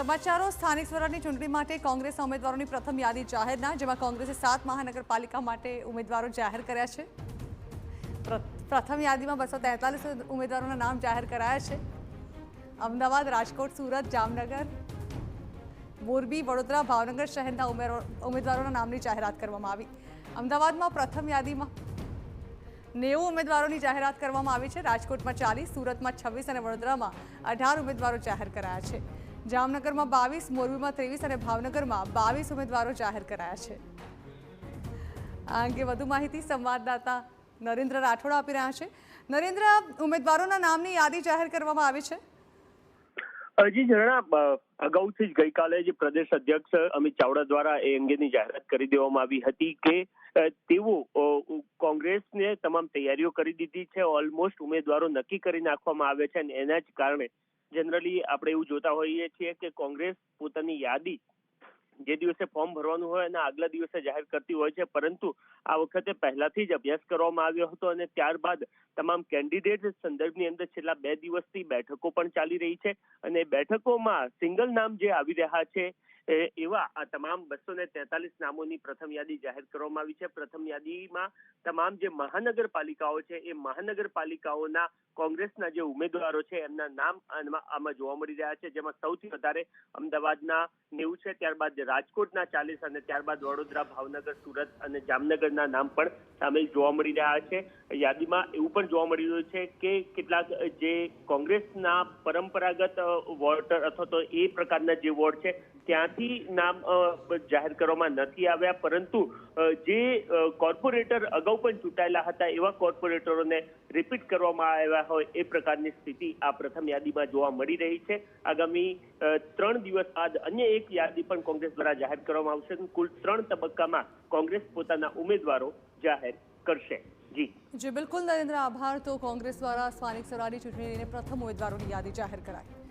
સમાચારો સ્થાનિક સ્વરાજની ચૂંટણી માટે કોંગ્રેસના ઉમેદવારોની પ્રથમ યાદી જાહેરના, જેમાં કોંગ્રેસે 7 મહાનગરપાલિકા માટે ઉમેદવારો જાહેર કર્યા છે। પ્રથમ યાદીમાં 243 ઉમેદવારોના નામ જાહેર કરાયા છે। અમદાવાદ, રાજકોટ, સુરત, જામનગર, મોરબી, વડોદરા, ભાવનગર શહેરના ઉમેદવારોના નામની જાહેરાત કરવામાં આવી। અમદાવાદમાં પ્રથમ યાદીમાં 90 ઉમેદવારોની જાહેરાત કરવામાં આવી છે। રાજકોટમાં 40, સુરતમાં 26 અને વડોદરામાં 18 ઉમેદવારો જાહેર કરાયા છે। જામનગરમાં 22, મોરબીમાં 23 અને ભાવનગરમાં 22 ઉમેદવારો જાહેર કરાયા છે। આ અંગે વધુ માહિતી સંવાદદાતા નરેન્દ્ર રાઠોડ આપી રહ્યા છે। નરેન્દ્ર, ઉમેદવારોના નામની યાદી જાહેર કરવામાં આવી છે। જી ઝરણા, અગાઉથી જ ગઈકાલે જે પ્રદેશ અધ્યક્ષ અમિત ચાવડા દ્વારા એ અંગેની જાહેરાત કરી દેવામાં આવી હતી કે તેઓ કોંગ્રેસને તમામ તૈયારીઓ કરી દીધી છે। ઓલમોસ્ટ ઉમેદવારો નક્કી કરી નાખવામાં આવે છે અને એના જ કારણે જનરલી આપણે એવું જોતા હોઈએ છીએ કે કોંગ્રેસ પોતાની યાદી જે દિવસે ફોર્મ ભરવાનું હોય એના આગલા દિવસે જાહેર કરતી હોય છે, પરંતુ આ વખતે પહેલાથી જ અભ્યાસ કરવામાં આવ્યો હતો અને ત્યારબાદ તમામ કેન્ડિડેટ સંદર્ભની અંદર છેલ્લા 2 દિવસથી બેઠકો પણ ચાલી રહી છે અને બેઠકોમાં સિંગલ નામ જે આવી રહ્યા છે એવા આ તમામ 243 નામોની પ્રથમ યાદી જાહેર કરવામાં આવી છે। પ્રથમ યાદીમાં તમામ જે મહાનગરપાલિકાઓ છે એ મહાનગરપાલિકાઓના કોંગ્રેસના જે ઉમેદવારો છે એમના નામ આમાં જોવા મળી રહ્યા છે, જેમાં સૌથી વધારે અમદાવાદના 90 છે, ત્યારબાદ રાજકોટના 40 અને ત્યારબાદ વડોદરા, ભાવનગર, સુરત અને જામનગરના નામ પણ સામેલ જોવા મળી રહ્યા છે। યાદીમાં એવું પણ જોવા મળી રહ્યું છે કે કેટલાક જે કોંગ્રેસના પરંપરાગત વોટર અથવા તો એ પ્રકારના જે વોર્ડ છે ત્યાંથી નામ જાહેર કરવામાં નથી આવ્યા, પરંતુ જે કોર્પોરેટર અગાઉ પણ ચૂંટાયેલા હતા એવા કોર્પોરેટરોને રિપીટ કરવામાં આવ્યા હોય એ પ્રકારની સ્થિતિ આ પ્રથમ યાદીમાં જોવા મળી રહી છે। આગામી 3 દિવસ બાદ અન્ય એક યાદી પણ કોંગ્રેસ દ્વારા જાહેર કરવામાં આવશે। કુલ 3 તબક્કામાં કોંગ્રેસ પોતાના ઉમેદવારો જાહેર કરશે। જી બિલકુલ નરેન્દ્ર, આભાર। તો કોંગ્રેસ દ્વારા સ્થાનિક સ્વરાજની ચૂંટણી લઈને પ્રથમ ઉમેદવારોની યાદી જાહેર કરાઈ।